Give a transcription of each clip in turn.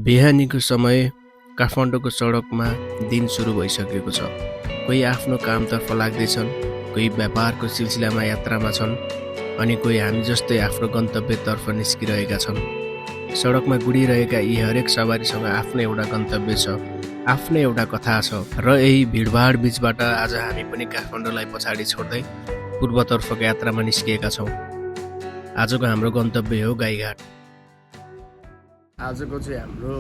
बिहानीको समय काठमाडौँको सडकमा दिन सुरु भइसकेको छ। कोही आफ्नो कामतर्फ लाग्दैछन्, कोही व्यापारको सिलसिलामा यात्रामा छन्, अनि कोही हामी जस्तै आफ्नो गन्तव्यतर्फ निस्किरहेका छन्। सडकमा गुडिरहेका यी हरेक सवारीसँग आफ्नै एउटा गन्तव्य छ, आफ्नै एउटा कथा छ, र यही भिडभाड बीचबाट आज हामी पनि काठमाडौँलाई पछाडि छोड्दै पूर्वतर्फको यात्रामा निस्किएका छौँ। आजको हाम्रो गन्तव्य हो गाईघाट। आजको चाहिँ हाम्रो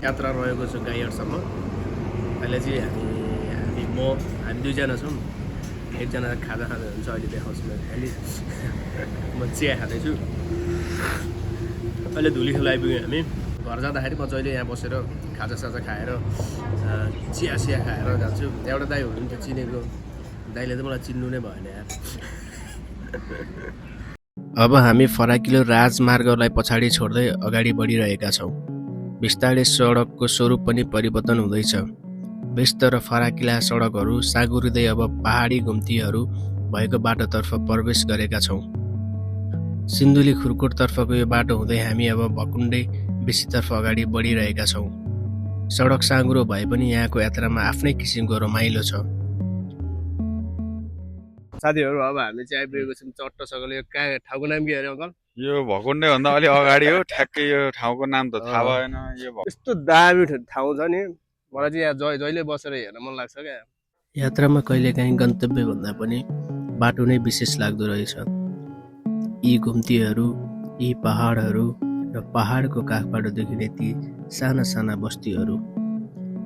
यात्रा रहेको छ गाईघाटसम्म। अहिले चाहिँ हामी दुईजना छौँ। एकजना खाजा खाँदै हुन्छ, अहिले देखाउँछु मैले। अहिले म चिया खाँदैछु। अहिले धुलीखेल आइपुग्यौँ हामी। घर जाँदाखेरि म जहिले यहाँ बसेर खाजासाजा खाएर चिया खाएर जान्छु। एउटा दाई हुनुहुन्थ्यो चिनेको, दाईले त मलाई चिन्नु नै भएन यार। अब हामी फराकिलो राजमार्गलाई पछाडि छोड्दै अगाडि बढिरहेका छौँ। बिस्तारै सडकको स्वरूप पनि परिवर्तन हुँदैछ। व्यस्त र फराकिला सडकहरू साँगुरिँदै अब पहाडी घुम्तीहरू भएको बाटोतर्फ प्रवेश गरेका छौँ। सिन्धुली खुर्कोटतर्फको यो बाटो हुँदै हामी अब भकुण्डे बेसीतर्फ अगाडि बढिरहेका छौँ। सडक साँघुरो भए पनि यहाँको यात्रामा आफ्नै किसिमको रमाइलो छ। साथीहरू, अब हामी चाहिँ आइपुगेको छौँ चट्टसँगले। यो कहाँ ठाउँको नाम के अरे अङ्कल? यो भकुण्डे भन्दा अलि अगाडि हो। ठ्याक्कै यो ठाउँको नाम त थाहा भएन। यो यस्तो दामी ठाउँ छ नि, मलाई चाहिँ यहाँ जहिले बसेर हेर्न मन लाग्छ क्या। यात्रामा कहिलेकाहीँ गन्तव्य भन्दा पनि बाटो नै विशेष लाग्दो रहेछ। यी घुम्तीहरू, यी पहाडहरू र पहाडको काखबाट देखिने ती साना साना बस्तीहरू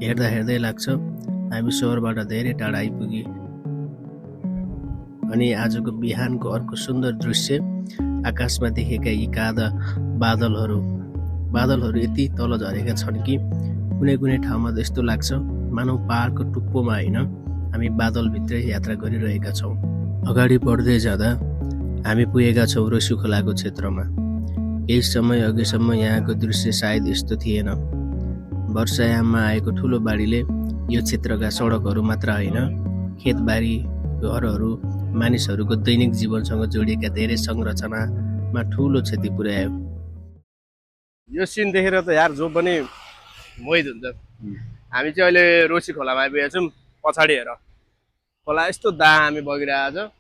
हेर्दा हेर्दै लाग्छ हामी सहरबाट धेरै टाढा आइपुगे। अनि आजको बिहानको अर्को सुन्दर दृश्य आकाशमा देखेका यी कादा बादलहरू यति तल झरेका छन् कि कुनै कुनै ठाउँमा त यस्तो लाग्छ मानौ पहाडको टुप्पोमा होइन, हामी बादलभित्रै यात्रा गरिरहेका छौँ। अगाडि बढ्दै जाँदा हामी पुगेका छौँ रोसी खोलाको क्षेत्रमा। केही समय अघिसम्म यहाँको दृश्य सायद यस्तो थिएन। वर्षायाममा आएको ठुलो बाढीले यो क्षेत्रका सडकहरू मात्र होइन, खेतबारी, घरहरू, मानिसहरूको दैनिक जीवनसँग जोडिएका धेरै संरचनामा ठुलो क्षति पुर्यायो। यो सिन देखेर त यार जो पनि मोहित हुन्छ। हामी चाहिँ अहिले रोसी खोलामा आइपुगेका छौँ। पछाडि हेर, खोला यस्तो दामी बगिरहेको छ।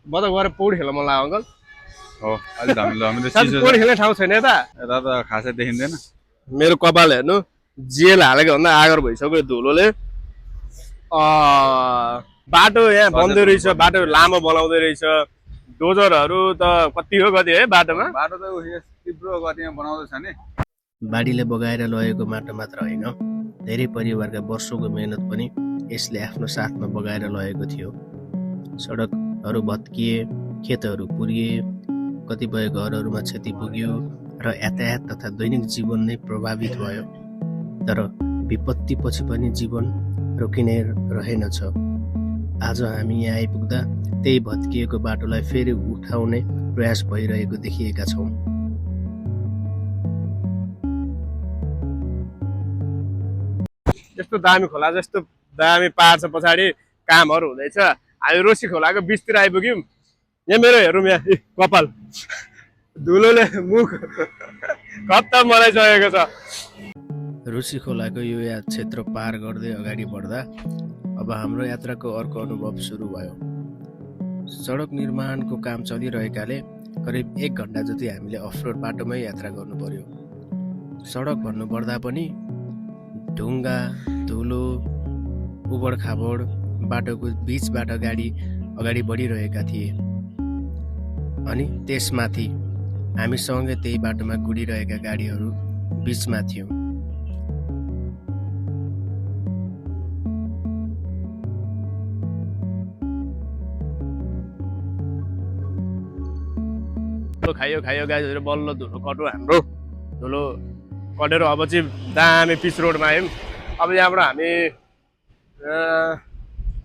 म त गएर पौडी खेल्न मन लाग्यो अङ्कल। हो, अलि धमिलो पौडी खेल्ने ठाउँ छैन यता त खासै देखिँदैन। मेरो कपाल हेर्नु, जेल हालेको भन्दा आगर भइसक्यो धुलोले। बाटो यहाँ बन्दै रहेछ, बाटो लामो बनाउँदै रहेछ। डोजरहरू त कति है बाटोमा। बाटो त तीव्र गतिमा बनाउँदैछ नि। बाढीले बगाएर लगेको माटो मात्र होइन, धेरै परिवारका वर्षौंको मेहनत पनि यसले आफ्नो साथमा बगाएर लगेको थियो। सडकहरू भत्किए, खेतहरू पुरिए, कतिपय घरहरूमा क्षति पुग्यो र यातायात तथा दैनिक जीवन नै प्रभावित भयो। तर विपत्ति पछि पनि जीवन रोकिने रहेनछ। आज हामी यहाँ आइपुग्दा त्यही भत्किएको बाटोलाई फेरि उठाउने प्रयास भइरहेको देखिएका छौँ। यस्तो दामी खोला, जस्तो दामी पहाड छ, पछाडि कामहरू हुँदैछ। हामी रोसी खोलाको बिचतिर आइपुग्यौँ। यहाँ मेरो हेरौँ, यहाँ कपाल धुलोले मुख खत्तम बनाइसकेको छ। रोसी खोलाको यो क्षेत्र पार गर्दै अगाडि बढ्दा अब हाम्रो यात्राको अर्को अनुभव सुरु भयो। सडक निर्माणको काम चलिरहेकाले करिब 1 घन्टा जति हामीले अफरोड बाटोमै यात्रा गर्नु पर्यो। सडक भन्नुपर्दा पनि ढुङ्गा, धुलो, उबडखाबड बाटोको बिचबाट गाडी अगाडि बढिरहेका थिए। अनि त्यसमाथि हामीसँगै त्यही बाटोमा गुडिरहेका गाडीहरू बिचमा थियो। खायो गाडीहरू बल्ल धुलो कट्यो हाम्रो। धुलो कटेर अब चाहिँ दामी पिच रोडमा आयौँ। अब यहाँबाट हामी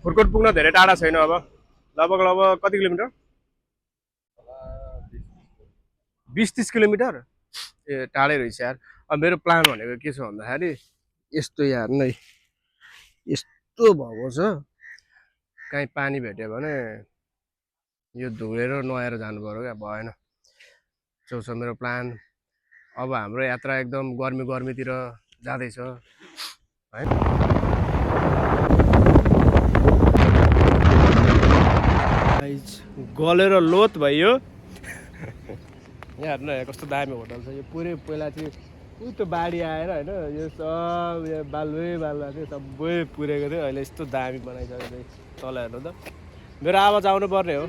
खुर्कोट पुग्न धेरै टाढा छैन। अब लगभग कति किलोमिटर? 20-30 किलोमिटर। ए टाढै रहेछ यार। अब मेरो प्लान भनेको के छ भन्दाखेरि यस्तो यार नै यस्तो भएको छ, कहीँ पानी भेट्यो भने यो धुलेर नुहाएर जानु पर्यो क्या, भएन। त्यो छ मेरो प्लान। अब हाम्रो यात्रा एकदम गर्मीतिर जाँदैछ है। गलेर लोत भयो। यहाँ हेर्नु न कस्तो दामी होटल छ यो। पुरै पहिला चाहिँ त्यो बाढी आएर होइन यो सब यो बालुवा थियो सबै पुरेको थियो। अहिले यस्तो दामी बनाइसकेको थियो। तल हेर्नु त मेरो आवाज आउनु पर्ने हो,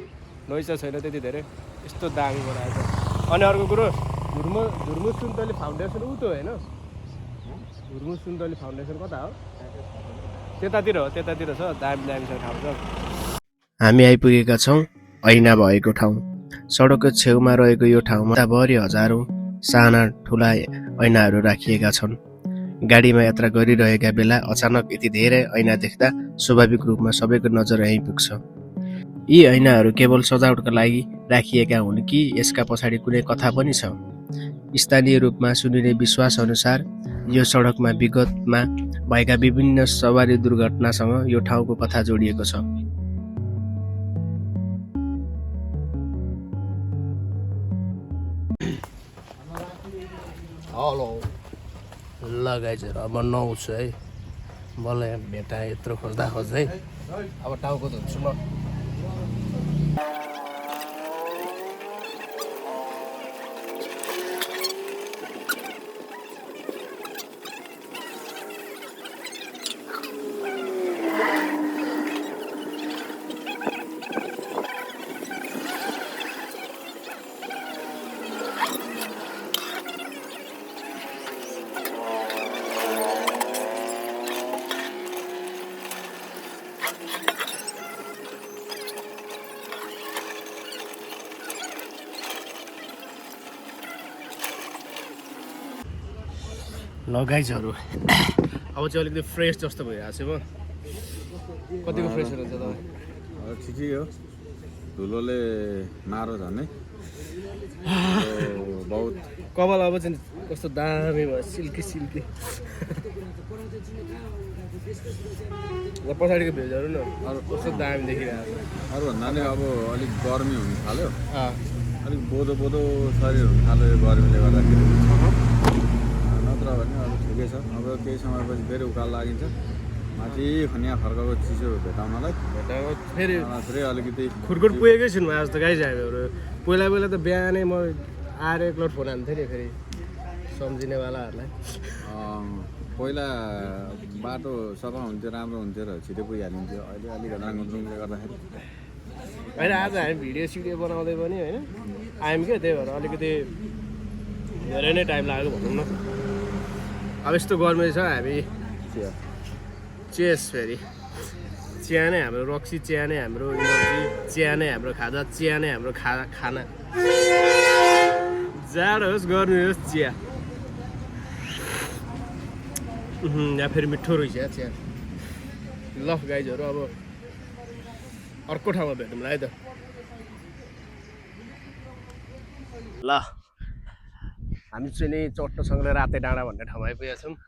नोइज छैन त्यति धेरै, यस्तो दामी बनाएको छ। अनि अर्को कुरो धुर्मु सुन्तली फाउन्डेसन उ त्यो होइन, धुर्मु सुन्तली फाउन्डेसन कता हो? त्यतातिर हो, त्यतातिर छ। दामी छ ठाउँ छ। हामी आइपुगेका छौँ ऐना भएको ठाउँ। सडकको छेउमा रहेको यो ठाउँमा भरि हजारौँ साना ठुला ऐनाहरू राखिएका छन्। गाडीमा यात्रा गरिरहेका बेला अचानक यति धेरै ऐना देख्दा स्वाभाविक रूपमा सबैको नजर यहीँ पुग्छ। यी ऐनाहरू केवल सजावटका लागि राखिएका हुन् कि यसका पछाडि कुनै कथा पनि छ? स्थानीय रूपमा सुनिने विश्वास अनुसार यो सडकमा विगतमा भएका विभिन्न सवारी दुर्घटनासँग यो ठाउँको कथा जोडिएको छ। हेलो ल गाइजहरु, अब नुहाउँछु है। बल्ल यहाँ भेटाएँ यत्रो खोज्दा खोज्दै। अब टाउको धुन्छु म। गाइजहरु, अब चाहिँ अलिकति फ्रेस जस्तो भइरहेको छु म। कतिको फ्रेस हुन्छ तपाईँ? ठिकै हो, धुलोले मारो झन् है। बहुत कपाल अब चाहिँ कस्तो दामी भयो, सिल्की सिल्की। पछाडिको भेजहरू न कस्तो दामी देखिरहेको छ। अरूभन्दा नि अब अलिक गर्मी हुन थाल्यो, अलिक बोधो बोधो शरीर हुन थाल्यो यो गर्मीले गर्दाखेरि। नत्र भने अब ठिकै छ। अब केही समयपछि फेरि उकालो लागिन्छ माथि खनिया फर्काएको चिसो भेटाउनलाई। फेरि अलिकति खुरखुर पुगेकै छुन् आज त गाइज हामीहरू। पहिला त बिहानै म आएर एकलोट फोन हान्थेँ नि फेरि सम्झिनेवालाहरूलाई। पहिला बाटो सफा हुन्थ्यो, राम्रो हुन्थ्यो र छिटो पुगिहालिन्थ्यो। अहिले अलिक घटाङले गर्दाखेरि होइन, आज हामी भिडियो सिडियो बनाउँदै पनि होइन आयौँ क्या, त्यही भएर अलिकति धेरै नै टाइम लाग्यो भनौँ न। अब यस्तो गर्मी छ, हामी चेस फेरि चिया नै हाम्रो रक्सी, चिया नै हाम्रो इनर्जी, चिया नै हाम्रो खाजा, चिया नै हाम्रो खाना। जाडो होस् गर्मी होस् चिया। यहाँ फेरि मिठो रहेछ चिया। ल गाइजहरू, अब अर्को ठाउँमा भेटौँला है त। ल हामी चाहिँ नि चट्टोसँगले राते डाँडा भन्ने ठाउँमा आइपुगेका छौँ।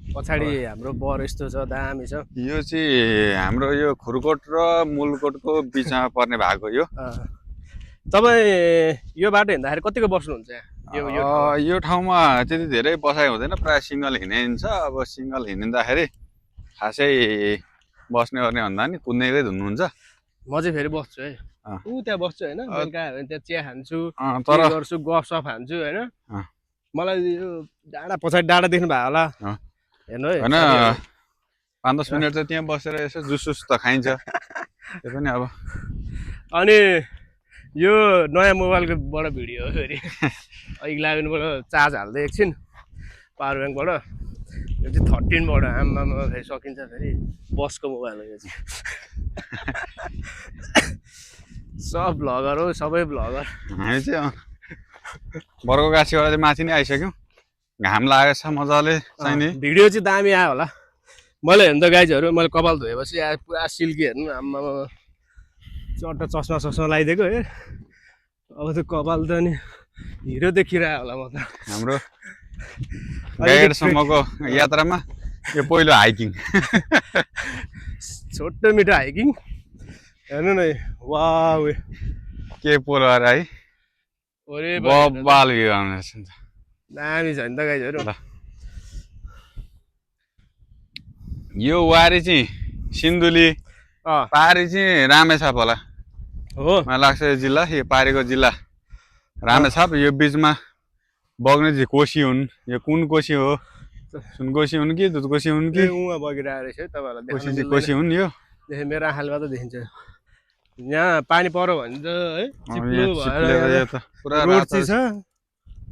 पछाडि हाम्रो बर यस्तो छ, दामी छ। यो चाहिँ हाम्रो यो खुरकोट र मुलकोटको बिचमा पर्ने भाग हो यो। तपाईँ यो बाटो हिँड्दाखेरि कतिको बस्नुहुन्छ यहाँ? यो ठाउँमा त्यति धेरै बसाइ हुँदैन, प्रायः सिङ्गल हिँडिन्छ। अब सिङ्गल हिँड्दाखेरि खासै बस्ने गर्ने भन्दा नि कुद्नेकै धुन्नुहुन्छ। म चाहिँ फेरि बस्छु है, त्यहाँ बस्छु होइन। बेलुका त्यहाँ चिया खान्छु, तर गर्छु, गफसफ हान्छु होइन। मलाई यो डाँडा पछाडि डाँडा देख्नु भयो होला हेर्नु है, होइन 5-10 मिनट चाहिँ त्यहाँ बसेर यसो जुसुस त खाइन्छ त्यो पनि। अब अनि यो नयाँ मोबाइलकोबाट भिडियो हो फेरि। 11बाट चार्ज हाल्दै एकछिन पावर ब्याङ्कबाट। यो चाहिँ 13बाट आमामा फेरि सकिन्छ। फेरि बसको मोबाइल हो यो चाहिँ। सब भ्लगर हो, सबै भ्लगर। हामी चाहिँ बर्को गाछीबाट चाहिँ माथि नै आइसक्यौँ। घाम लागेको छ मजाले चाहिने। भिडियो चाहिँ दामी आयो होला। मैले हेर्नु त गाइजहरू, मैले कपाल धोएपछि पुरा सिल्की हेर्नु आम्मामा, चट्ट चस्मा लगाइदिएको है। अब त्यो कपाल त नि हिरो देखिरह्यो होला म त। हाम्रो गाइडसम्मको यात्रामा यो पहिलो हाइकिङ। छोटो मिठो हाइकिङ हेर्नु न। वाउ, के पोलो अरे है, बब्बाल भ्यू आउँदैछ नि त। दामी छ नि त गाइजहरू। यो वारी चाहिँ सिन्धुली पारी चाहिँ रामेछाप होला हो मलाई लाग्छ यो जिल्ला यो पारीको जिल्ला रामेछाप यो बिचमा बग्ने चाहिँ कोशी हुन् यो कुन कोशी हो सुनकोशी हुन् कि दुधकोशी हुन् कि उहाँ बगिरहेको रहेछ है तपाईँहरूलाई कोशी चाहिँ कोशी हुन् यो मेरो आँखाले मात्रै देखिन्छ यहाँ पानी पर्यो भने त है चिप्लो भएर पुरा रोड चाहिँ छ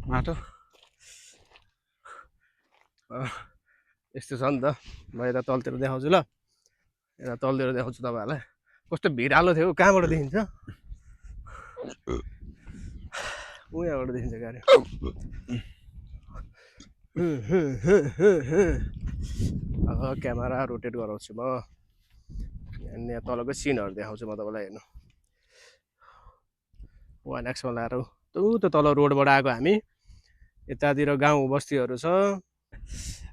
माटो यस्तो छ नि त म यता तलतिर देखाउँछु ल यता तलतिर देखाउँछु तपाईँहरूलाई कस्तो भिरालो थियो कहाँबाट देखिन्छ उहाँबाट देखिन्छ गाडी अब क्यामेरा रोटेट गराउँछु म यहाँ तलको सिनहरू देखाउँछु म तपाईँलाई हेर्नु 1X मा ल्याएर त्यो तल रोडबाट आएको हामी यतातिर गाउँ बस्तीहरू छ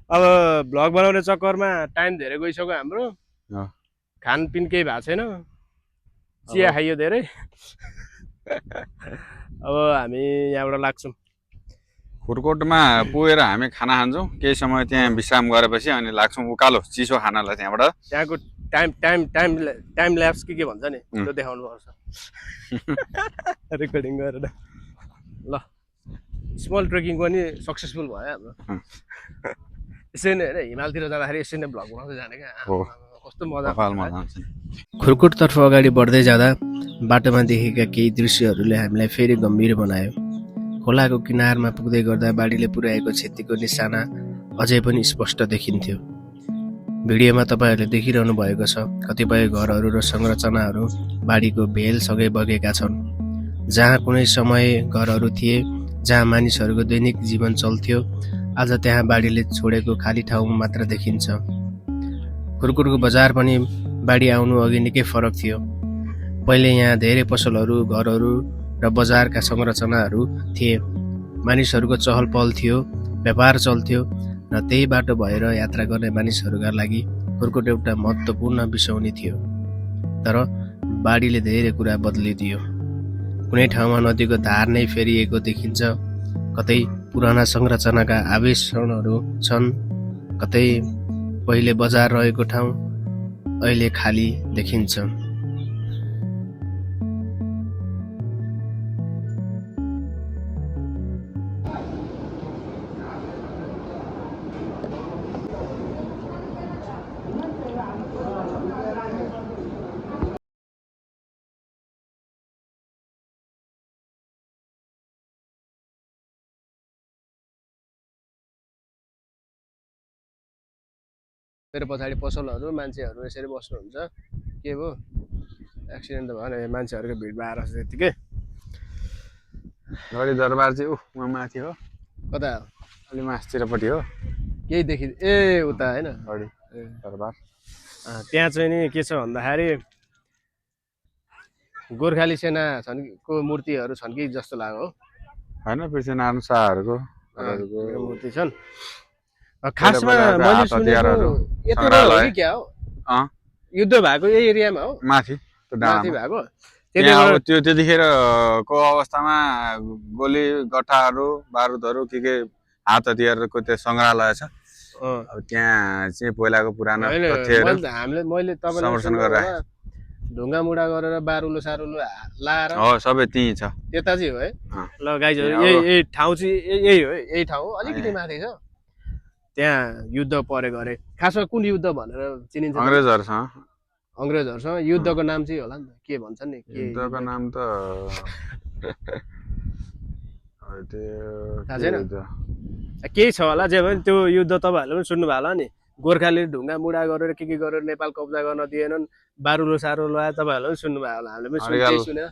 अब भ्लग बनाउने चक्करमा टाइम धेरै गइसक्यो हाम्रो खानपिन केही भएको छैन चिया खाइयो धेरै अब हामी यहाँबाट लाग्छौँ खुरकोटमा पुगेर हामी खाना खान्छौँ केही समय त्यहाँ विश्राम गरेपछि अनि लाग्छौँ उकालो चिसो खानालाई त्यहाँबाट त्यहाँको टाइम ल्याप्स के भन्छ नि त्यो देखाउनु पर्छ रेकर्डिङ गरेर ल स्मल ट्रेकिङ पनि सक्सेसफुल भयो हाम्रो यसरी नै होइन हिमालतिर जाँदाखेरि यसरी नै भ्लग बनाउँदै जाने क्या कस्तो मजा खुरकोटतर्फ अगाडि बढ्दै जाँदा बाटोमा देखेका केही दृश्यहरूले हामीलाई फेरि गम्भीर बनायो खोलाको किनारमा पुग्दै गर्दा बाढीले पुर्याएको क्षतिको निशाना अझै पनि स्पष्ट देखिन्थ्यो भिडियोमा तपाईँहरूले देखिरहनु भएको छ कतिपय घरहरू र संरचनाहरू बाढीको भेलसँगै बगेका छन् जहाँ कुनै समय घरहरू थिए जहाँ मानिसहरूको दैनिक जीवन चल्थ्यो आज त्यहाँ बाढीले छोडेको खाली ठाउँ मात्र देखिन्छ खुरकोटको बजार पनि बाढी आउनु अघि निकै फरक थियो पहिले यहाँ धेरै पसलहरू घरहरू र बजारका संरचनाहरू थिए मानिसहरूको चहल पहल थियो व्यापार चल्थ्यो र त्यही बाटो भएर यात्रा गर्ने मानिसहरूका लागि खुरकोट एउटा महत्त्वपूर्ण बिसौनी थियो तर बाढीले धेरै कुरा बदलिदियो कुनै ठाउँमा नदीको धार नै फेरिएको देखिन्छ कतै पुराना संरचनाका आवेशहरू छन् कतै पहिले बजार रहेको ठाउँ अहिले खाली देखिन्छ मेरो पछाडि पसलहरू मान्छेहरू यसरी बस्नुहुन्छ के भयो एक्सिडेन्ट त भएन मान्छेहरूको भिडमा आएर त्यतिकै गढी दरबार चाहिँ उहाँ माथि हो कता अलि मास्तिरपट्टि हो केही देखि ए उता होइन गढी दरबार त्यहाँ चाहिँ नि के छ भन्दाखेरि गोर्खाली सेना छन् को मूर्तिहरू छन् कि जस्तो लाग्यो होइन पृथ्वीनारायण शाहहरूको मूर्ति छन् खासमा मैले सुनेको यत्रो हो कि क्या हो युद्ध भएको यही एरियामा हो माथि माथि भएको त्यो त्यतिखेरको अवस्थामा गोली गट्टाहरू बारुदहरू के हात हतियारको त्यो सङ्ग्रहालय छ अब त्यहाँ चाहिँ पहिलाको पुरानो मैले संरक्षण गरेर ढुङ्गा मुढा गरेर बारुलो सारुलो लाएर हो सबै त्यही छ त्यता चाहिँ हो है ल गाइजहरू यही ठाउँ चाहिँ यही हो यही ठाउँ अलिकति माथि छ त्यहाँ युद्ध परेको अरे खासमा कुन युद्ध भनेर चिनिन्छ अङ्ग्रेजहरूसँग युद्धको नाम चाहिँ होला नि त के भन्छन् नि युद्धको नाम त थाहा छैन केही छ होला जे भयो त्यो युद्ध तपाईँहरूले पनि सुन्नुभयो होला नि गोर्खाले ढुङ्गा मुढा गरेर के गरेर नेपाल कब्जा गर्न दिएनन् बारुलो सारुलो आयो तपाईँहरूले पनि सुन्नुभयो होला हामीले पनि सुने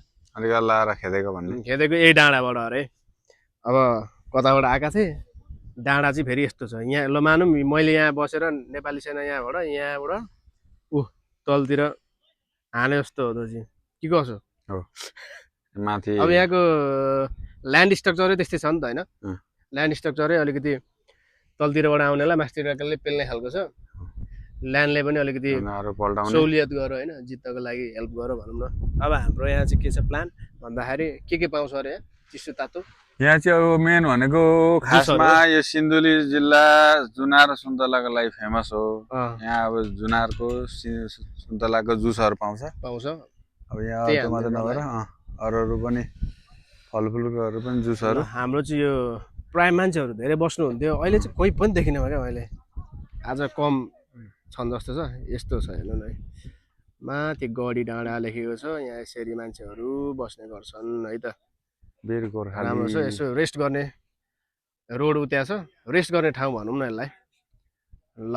खेदेको यही डाँडाबाट अरे अब कताबाट आएका थिए डाँडा चाहिँ फेरि यस्तो छ यहाँ ल मानौँ मैले यहाँ बसेर नेपाली सेना यहाँबाट तलतिर हाने जस्तो हो त चाहिँ के कसो माथि अब यहाँको ल्यान्ड स्ट्रक्चरै त्यस्तै छ नि त होइन ल्यान्ड स्ट्रक्चरै अलिकति तलतिरबाट आउनेलाई माथितिरले पेल्ने खालको छ ल्यान्डले पनि अलिकति सहुलियत गर होइन जित्नको लागि हेल्प गर भनौँ न अब हाम्रो यहाँ चाहिँ के छ प्लान भन्दाखेरि के पाउँछ अरे चिसो तातो यहाँ चाहिँ अब मेन भनेको खासमा यो सिन्धुली जिल्ला जुनार सुन्तलाको लागि फेमस हो। यहाँ अब जुनारको सुन्तलाको जुसहरू पाउँछ। अब यहाँ त्यो मात्र नभएर अरू पनि फलफुलकोहरू पनि जुसहरू। हाम्रो चाहिँ यो प्राय मान्छेहरू धेरै बस्नु हुन्थ्यो, अहिले चाहिँ कोही पनि देखिन क्या। अहिले आज कम छन् जस्तो छ। यस्तो छ हेर्नु न है, माथि गढी डाँडा लेखेको छ, यहाँ यसरी मान्छेहरू बस्ने गर्छन् है त। वीर गोर्खाली राम्रो छ, यसो रेस्ट गर्ने रोड उता छ, रेस्ट गर्ने ठाउँ भनौँ न यसलाई। ल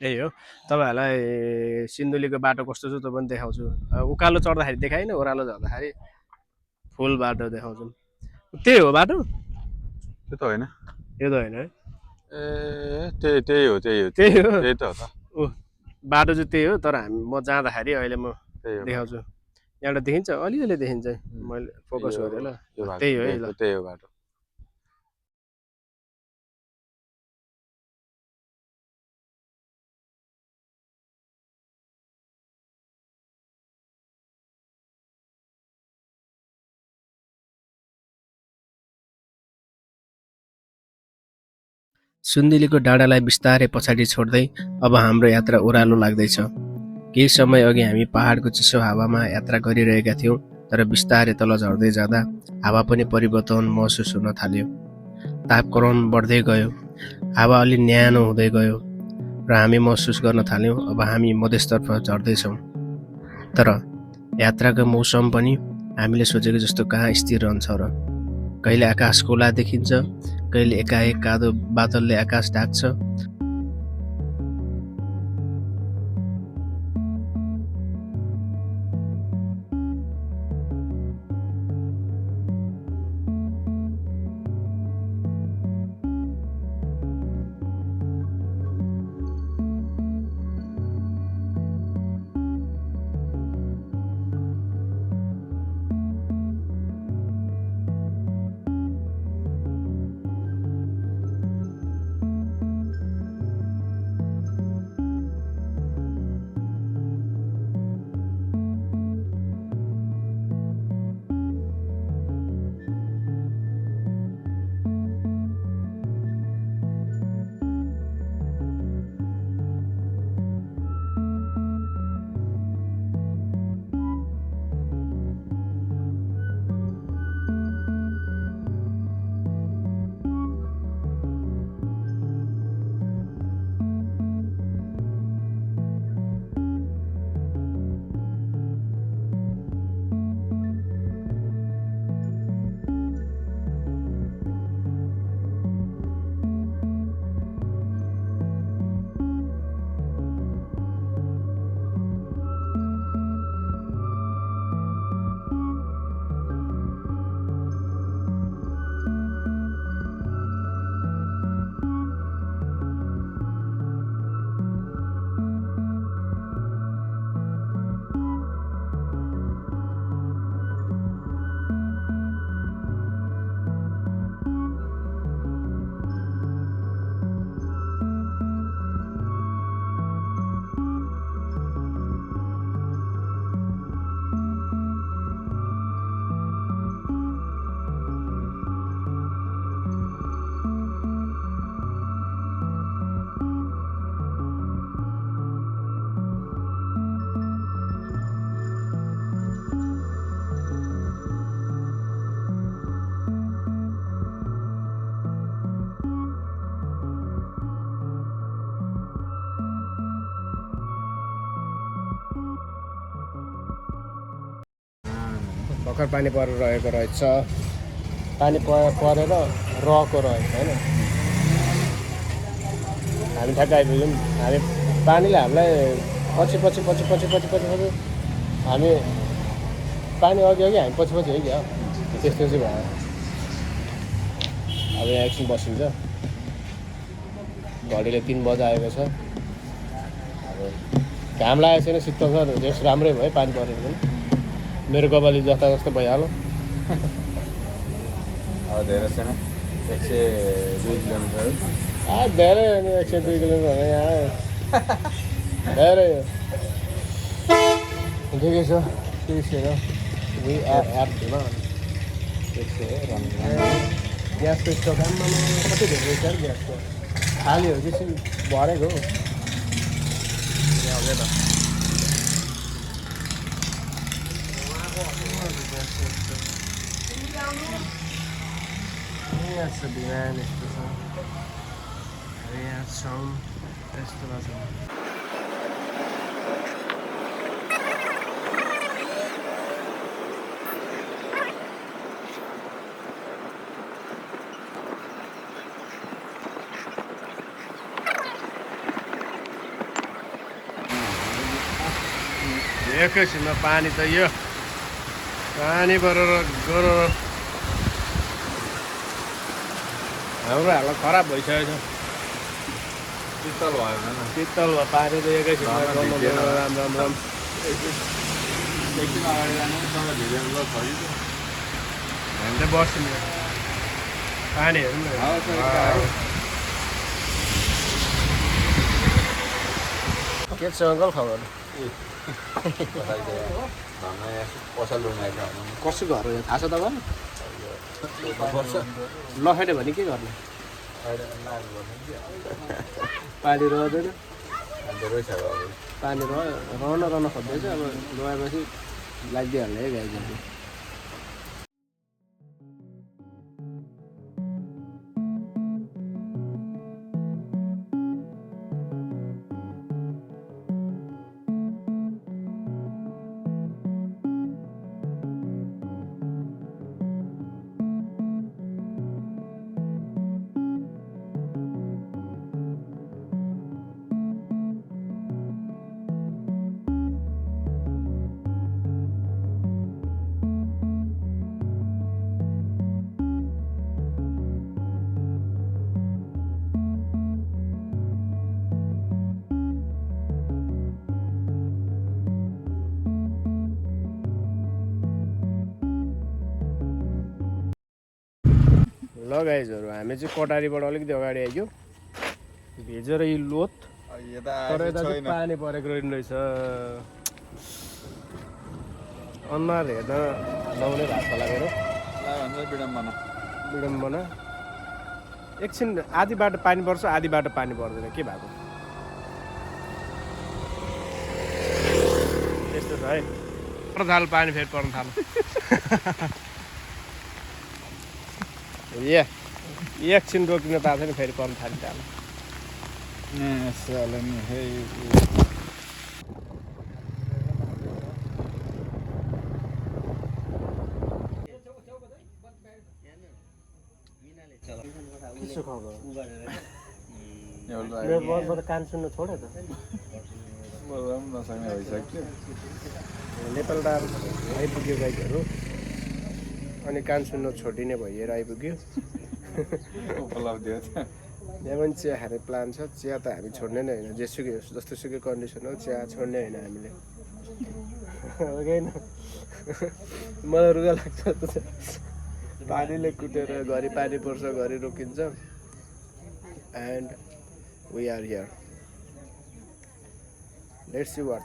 यही हो, तपाईँहरूलाई सिन्धुलीको बाटो कस्तो छ त्यो पनि देखाउँछु। उकालो चढ्दाखेरि देखाइन, ओह्रालो झर्दाखेरि फुल बाटो देखाउँछु। त्यही हो बाटो? त्यो त होइन, यो त होइन है। ए त्यही हो त्यही त हो त। बाटो चाहिँ त्यही हो, तर म जाँदाखेरि अहिले म देखाउँछु। यहाँबाट देखिन्छ, अलिअलि देखिन्छ, मैले फोकस गरेँ ल। त्यही हो है, ल त्यही हो बाटो। सुन्दिलीको डाँडालाई बिस्तारै पछाडि छोड्दै अब हाम्रो यात्रा ओह्रालो लाग्दैछ। केही समय अघि हामी पहाडको चिसो हावामा यात्रा गरिरहेका थियौँ, तर बिस्तारै तल झर्दै जाँदा हावा पनि परिवर्तन महसुस हुन थाल्यो। तापक्रम बढ्दै गयो, हावा अलि न्यानो हुँदै गयो र हामी महसुस गर्न थाल्यौँ अब हामी मधेसतर्फ झर्दैछौँ। तर यात्राको मौसम पनि हामीले सोचेको जस्तो कहाँ स्थिर रहन्छ र। कहिले आकाश खोला देखिन्छ, कहिले एकाएक कादो बादलले आकाश ढाक्छ। भर्खर पानी परेर रहेको रहेछ, पानी परेर रहेको रहेछ होइन। हामी ठ्याक्क आइपुग्यौँ। हामी पानीले हामीलाई पछि हामी पानी अघि हामी पछि है क्या, त्यस्तो चाहिँ भयो। अब यहाँ एकछिन बसिन्छ, घडीले 3 बजे आएको छ। अब घाम लागेको छैन, शीतल छ, त्यस राम्रै भयो पानी परेको पनि। मेरो कपाली जस्ता जस्तो भइहाल्यो। अब धेरै छैन, 102 किलोमिटर। धेरै 102 किलोमिटर यहाँ धेरै हो। ठिकै छ, वी आर एट ग्यासको स्टक आम्मा कति धेरै रहेछ यार ग्यासको खाली हो कि भरेको हो यहाँ छ बिहान यस्तो छ यहाँ छौँ यस्तो छ एकैछिनमा पानी त यो पानी बरेर गएर हाम्रो हालत खराब भइसकेको छ शीतल भयो भने शीतल भयो पानी त एकैछिनमा गर्नु राम्रो राम्रो एकदिन अगाडि जानु भिडियो खरिद हामी त बस्छौँ पानी हेरौँ न के छ अङ्कल खबर पसल कसो घर हो थाहा छ तपाईँलाई लखेट्यो भने के गर्ने पानी रहँदैन पानी रहन खोज्दैछ अब गएपछि लाग्दिहाल्ने है गाई जाने ल गाइजहरू हामी चाहिँ कटारीबाट अलिकति अगाडि आइयो भेजेर यी लोत तर यता चाहिँ पानी परेको रहेछ अनुहार हेर्न लाउने भएको होला मेरो विडम्बना एकछिन आधी बाटो पानी पर्छ आधी बाटो पानी पर्दैन के भएको त्यस्तो छ है थाल पानी फेरि पर्न थाल्यो एकछिन रोकिन पाएको छैन फेरि पर्न थालिहाल्यो कान सुन्नु छोड्यो त नेपाल त आइपुग्यो गाइजहरू अनि कान सुन्नु छोडिने भइएर आइपुग्यो यहाँ पनि चिया खाने प्लान छ चिया त हामी छोड्ने नै होइन जेसुकै होस् जस्तो सुकै कन्डिसन हो चिया छोड्ने होइन हामीले होइन मलाई रुगा लाग्छ पानीले कुटेर घरि पानी पर्छ घरि रोकिन्छ and we are here let's see what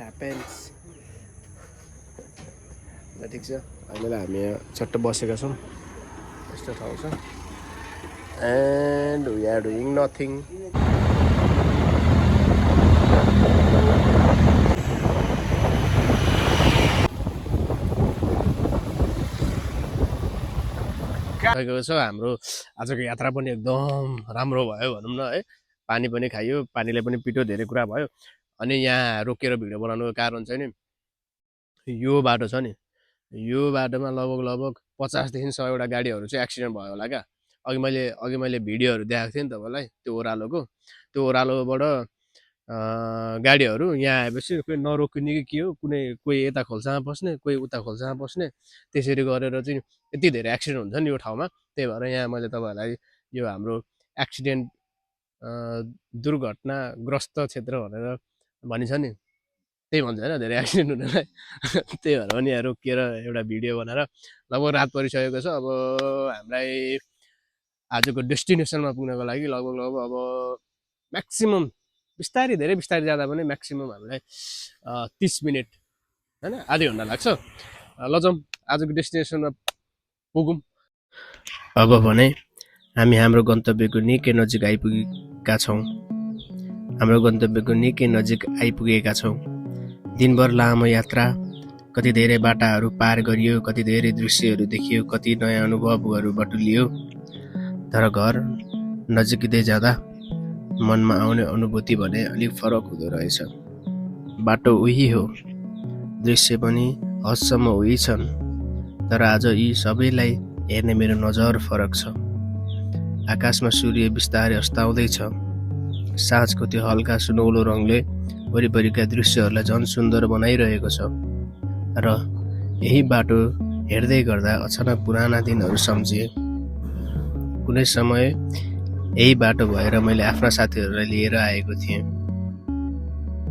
happens ल ठिक छ अहिलेलाई हामी यहाँ चट्ट बसेका छौँ यस्तो ठाउँ छ and we are doing nothing गएको छ हाम्रो आजको यात्रा पनि एकदम राम्रो भयो भनौँ न है पानी पनि खायो पानीले पनि पिटो धेरै कुरा भयो अनि यहाँ रोकेर भिडियो बनाउनुको कारण चाहिँ नि यो बाटो छ नि यो बाटोमा लगभग 50 देखि 100वटा गाडीहरू चाहिँ एक्सिडेन्ट भयो होला क्या अघि मैले भिडियोहरू देखाएको थिएँ नि तपाईँलाई त्यो ओह्रालोबाट गाडीहरू यहाँ आएपछि कोही नरोकिने कि के हो कोही यता खोल्सामा पस्ने कोही उता खोल्सामा पस्ने त्यसरी गरेर चाहिँ यति धेरै एक्सिडेन्ट हुन्छ नि यो ठाउँमा त्यही भएर यहाँ मैले तपाईँहरूलाई यो हाम्रो एक्सिडेन्ट दुर्घटनाग्रस्त क्षेत्र भनेर भनिन्छ नि त्यही भन्छ होइन धेरै एक्सिडेन्ट हुनेलाई त्यही भएर पनि यहाँ रोकिएर एउटा भिडियो बनाएर लगभग रात परिसकेको छ अब हामीलाई आजको डेस्टिनेसनमा पुग्नको लागि लगभग अब म्याक्सिमम धेरै बिस्तारै जाँदा पनि म्याक्सिमम हामीलाई 30 मिनट होइन आधी घन्टा लाग्छ ल जाउँ आजको डेस्टिनेसनमा पुगौँ। अब भने हामी हाम्रो गन्तव्यको निकै नजिक आइपुगेका छौँ। दिनभर लामो यात्रा, कति धेरै बाटाहरू पार गरियो, कति धेरै दृश्यहरू देखियो, कति नयाँ अनुभवहरू बटुलियो। तर घर नजिकै जाँदा मनमा आउने अनुभूति भने अलिक फरक हुँदो रहेछ। बाटो उही हो, दृश्य पनि हदसम्म उही छन्, तर आज यी सबैलाई हेर्ने मेरो नजर फरक छ। आकाशमा सूर्य बिस्तारै अस्ताउँदैछ। साँझको त्यो हल्का सुनौलो रङले वरिपरिका दृश्यहरूलाई झन् सुन्दर बनाइरहेको छ। र यही बाटो हेर्दै गर्दा अचानक पुराना दिनहरू सम्झिए। कुनै समय यही बाटो भएर मैले आफ्ना साथीहरूलाई लिएर आएको थिएँ।